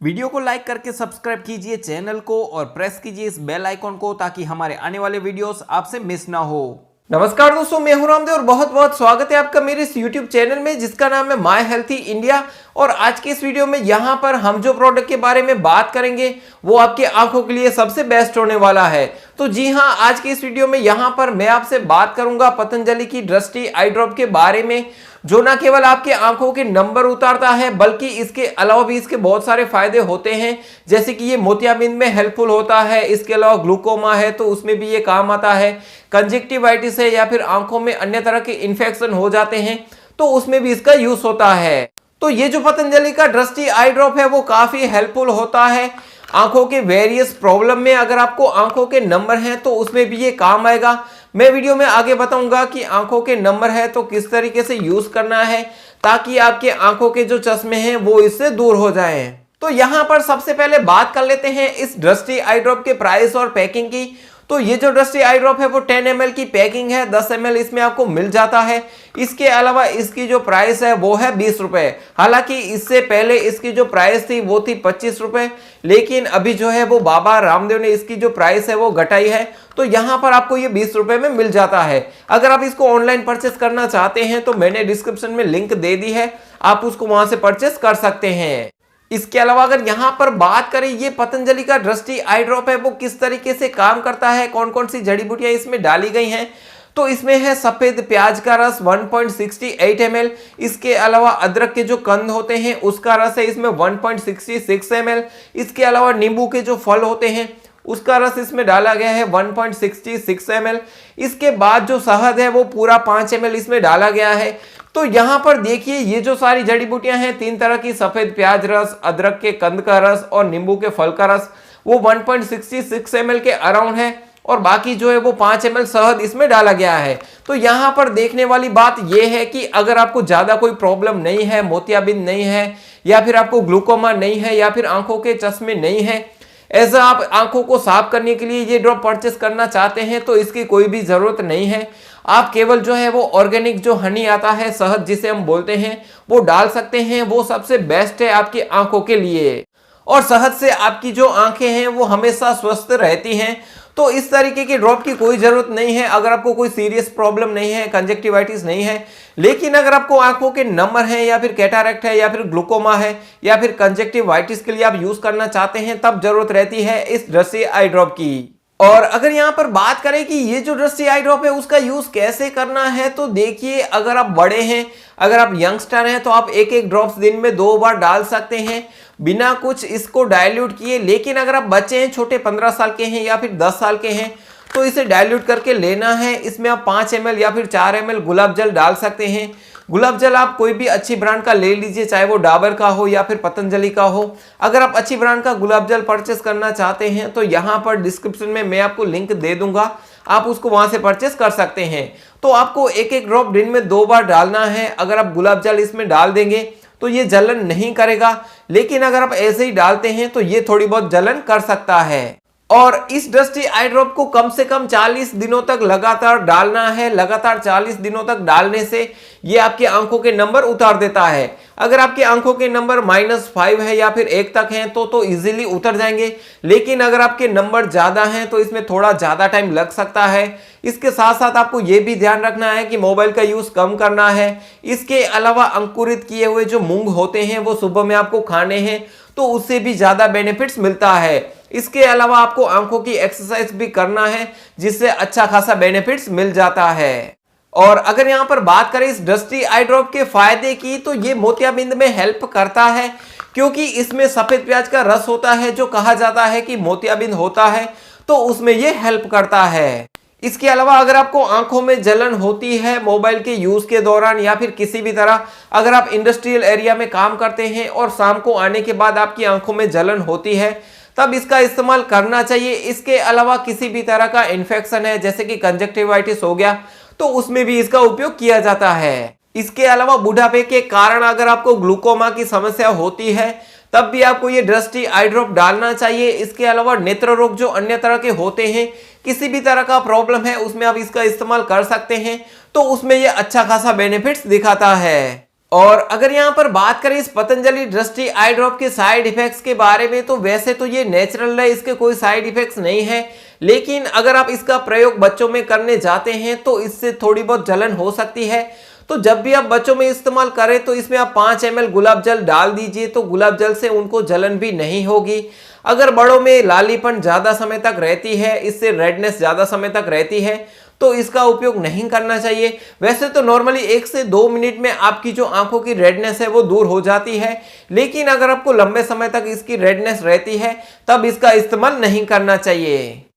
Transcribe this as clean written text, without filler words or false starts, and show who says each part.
Speaker 1: Video को like करके subscribe कीजिए चैनल को और प्रेस कीजिए इस बेल आइकॉन को ताकि हमारे आने वाले वीडियोस आपसे मिस ना हो। नमस्कार दोस्तों, मैं हूं रामदेव और बहुत बहुत स्वागत है आपका मेरे इस YouTube चैनल में जिसका नाम है माय हेल्थी इंडिया। और आज के इस वीडियो में यहाँ पर हम जो प्रोडक्ट के बारे में बात करेंगे वो आपकी आंखों के लिए सबसे बेस्ट होने वाला है। तो जी हाँ, आज के इस वीडियो में यहाँ पर मैं आपसे बात करूंगा पतंजलि की दृष्टि आई ड्रॉप के बारे में, जो ना केवल आपके आंखों के नंबर उतारता है बल्कि इसके अलावा भी इसके बहुत सारे फायदे होते हैं। जैसे कि ये मोतियाबिंद में हेल्पफुल होता है, इसके अलावा ग्लूकोमा है तो उसमें भी ये काम आता है, कंजक्टिवाइटिस है या फिर आंखों में अन्य तरह के इन्फेक्शन हो जाते हैं तो उसमें भी इसका यूज होता है। तो ये जो पतंजलि का दृष्टि आई ड्रॉप है वो काफी हेल्पफुल होता है आंखों के वेरियस प्रॉब्लम में। अगर आपको आंखों के नंबर हैं तो उसमें भी ये काम आएगा। मैं वीडियो में आगे बताऊंगा कि आंखों के नंबर है तो किस तरीके से यूज करना है ताकि आपके आंखों के जो चश्मे हैं वो इससे दूर हो जाएं। तो यहाँ पर सबसे पहले बात कर लेते हैं इस दृष्टि आई ड्रॉप के प्राइस और पैकिंग की। तो ये जो दृष्टि आई ड्रॉप है वो 10 ml की पैकिंग है, 10 ml इसमें आपको मिल जाता है। इसके अलावा इसकी जो प्राइस है वो है 20 रुपए। हालांकि इससे पहले इसकी जो प्राइस थी वो थी 25 रुपए, लेकिन अभी जो है वो बाबा रामदेव ने इसकी जो प्राइस है वो घटाई है तो यहाँ पर आपको ये 20 रुपए में मिल जाता है। अगर आप इसको ऑनलाइन परचेस करना चाहते हैं तो मैंने डिस्क्रिप्शन में लिंक दे दी है, आप उसको वहां से परचेस कर सकते हैं। इसके अलावा अगर यहाँ पर बात करें ये पतंजलि का दृष्टि आई ड्रॉप है वो किस तरीके से काम करता है, कौन कौन सी जड़ी बूटियां इसमें डाली गई हैं, तो इसमें है सफेद प्याज का रस 1.68 ml। इसके अलावा अदरक के जो कंद होते हैं उसका रस है इसमें 1.66 ml। इसके अलावा नींबू के जो फल होते हैं उसका रस इसमें डाला गया है 1.66 ml। इसके बाद जो शहद है वो पूरा 5 ml इसमें डाला गया है। तो यहाँ पर देखिए ये जो सारी जड़ी बूटियां हैं, 3 तरह की, सफेद प्याज रस, अदरक के कंद का रस और नींबू के फल का रस, वो 1.66 ml के अराउंड है और बाकी जो है वो 5 ml शहद इसमें डाला गया है। तो यहाँ पर देखने वाली बात यह है कि अगर आपको ज्यादा कोई प्रॉब्लम नहीं है, मोतियाबिंद नहीं है या फिर आपको ग्लूकोमा नहीं है या फिर आंखों के चश्मे नहीं है, ऐसा आप आंखों को साफ करने के लिए ये ड्रॉप परचेस करना चाहते हैं तो इसकी कोई भी जरूरत नहीं है। आप केवल जो है वो ऑर्गेनिक जो हनी आता है, शहद जिसे हम बोलते हैं, वो डाल सकते हैं। वो सबसे बेस्ट है आपकी आंखों के लिए और शहद से आपकी जो आंखें हैं वो हमेशा स्वस्थ रहती हैं। तो इस तरीके की ड्रॉप की कोई जरूरत नहीं है अगर आपको कोई सीरियस प्रॉब्लम नहीं है, कंजक्टिवाइटिस नहीं है। लेकिन अगर आपको आंखों के नंबर हैं या फिर कैटरैक्ट है या फिर ग्लूकोमा है या फिर कंजक्टिवाइटिस के लिए आप यूज करना चाहते हैं तब जरूरत रहती है इस दृष्टि आई ड्रॉप की। और अगर यहाँ पर बात करें कि ये जो दृष्टि आई ड्रॉप है उसका यूज कैसे करना है, तो देखिए अगर आप बड़े हैं, अगर आप यंगस्टर हैं तो आप एक एक ड्रॉप्स दिन में 2 बार डाल सकते हैं बिना कुछ इसको डाइल्यूट किए। लेकिन अगर आप बच्चे हैं, छोटे 15 साल के हैं या फिर 10 साल के हैं तो इसे डाइल्यूट करके लेना है। इसमें आप 5 ml या फिर 4 ml गुलाब जल डाल सकते हैं। गुलाब जल आप कोई भी अच्छी ब्रांड का ले लीजिए, चाहे वो डाबर का हो या फिर पतंजलि का हो। अगर आप अच्छी ब्रांड का गुलाब जल परचेस करना चाहते हैं तो यहाँ पर डिस्क्रिप्शन में मैं आपको लिंक दे दूंगा, आप उसको वहां से परचेस कर सकते हैं। तो आपको एक एक ड्रॉप दिन में 2 बार डालना है। अगर आप गुलाब जल इसमें डाल देंगे तो ये जलन नहीं करेगा, लेकिन अगर आप ऐसे ही डालते हैं तो ये थोड़ी बहुत जलन कर सकता है। और इस दृष्टि आई ड्रॉप को कम से कम 40 दिनों तक लगातार डालना है। लगातार 40 दिनों तक डालने से ये आपकी आंखों के नंबर उतार देता है। अगर आपकी आंखों के नंबर -5 है या फिर 1 तक हैं तो इजीली उतर जाएंगे। लेकिन अगर आपके नंबर ज्यादा हैं तो इसमें थोड़ा ज्यादा टाइम लग सकता है। इसके साथ साथ आपको ये भी ध्यान रखना है कि मोबाइल का यूज कम करना है। इसके अलावा अंकुरित किए हुए जो मूंग होते हैं वो सुबह में आपको खाने हैं तो उससे भी ज्यादा बेनिफिट्स मिलता है। इसके अलावा आपको आंखों की एक्सरसाइज भी करना है जिससे अच्छा खासा बेनिफिट्स मिल जाता है। और अगर यहाँ पर बात करें इस दृष्टि आई ड्रॉप के फायदे की तो ये मोतियाबिंद में हेल्प करता है क्योंकि इसमें सफेद प्याज का रस होता है जो कहा जाता है कि मोतियाबिंद होता है, तो उसमें ये हेल्प करता है। इसके अलावा अगर आपको आंखों में जलन होती है मोबाइल के यूज के दौरान या फिर किसी भी तरह, अगर आप इंडस्ट्रियल एरिया में काम करते हैं और शाम को आने के बाद आपकी आंखों में जलन होती है तब इसका इस्तेमाल करना चाहिए। इसके अलावा किसी भी तरह का इन्फेक्शन है जैसे कि कंजक्टिवाइटिस हो गया तो उसमें भी इसका उपयोग किया जाता है। इसके अलावा बुढ़ापे के कारण अगर आपको ग्लूकोमा की समस्या होती है तब भी आपको ये दृष्टि आई ड्रॉप डालना चाहिए। इसके अलावा नेत्र रोग जो अन्य तरह के होते हैं, किसी भी तरह का प्रॉब्लम है उसमें आप इसका इस्तेमाल कर सकते हैं तो उसमें ये अच्छा खासा बेनिफिट्स दिखाता है। और अगर यहाँ पर बात करें इस पतंजलि दृष्टि आई ड्रॉप के साइड इफेक्ट्स के बारे में, तो वैसे तो ये नेचुरल है, इसके कोई साइड इफेक्ट्स नहीं है। लेकिन अगर आप इसका प्रयोग बच्चों में करने जाते हैं तो इससे थोड़ी बहुत जलन हो सकती है। तो जब भी आप बच्चों में इस्तेमाल करें तो इसमें आप 5 ml गुलाब जल डाल दीजिए, तो गुलाब जल से उनको जलन भी नहीं होगी। अगर बड़ों में लालीपन ज्यादा समय तक रहती है, इससे रेडनेस ज्यादा समय तक रहती है, तो इसका उपयोग नहीं करना चाहिए। वैसे तो नॉर्मली 1 से 2 मिनट में आपकी जो आंखों की रेडनेस है वो दूर हो जाती है, लेकिन अगर आपको लंबे समय तक इसकी रेडनेस रहती है तब इसका इस्तेमाल नहीं करना चाहिए।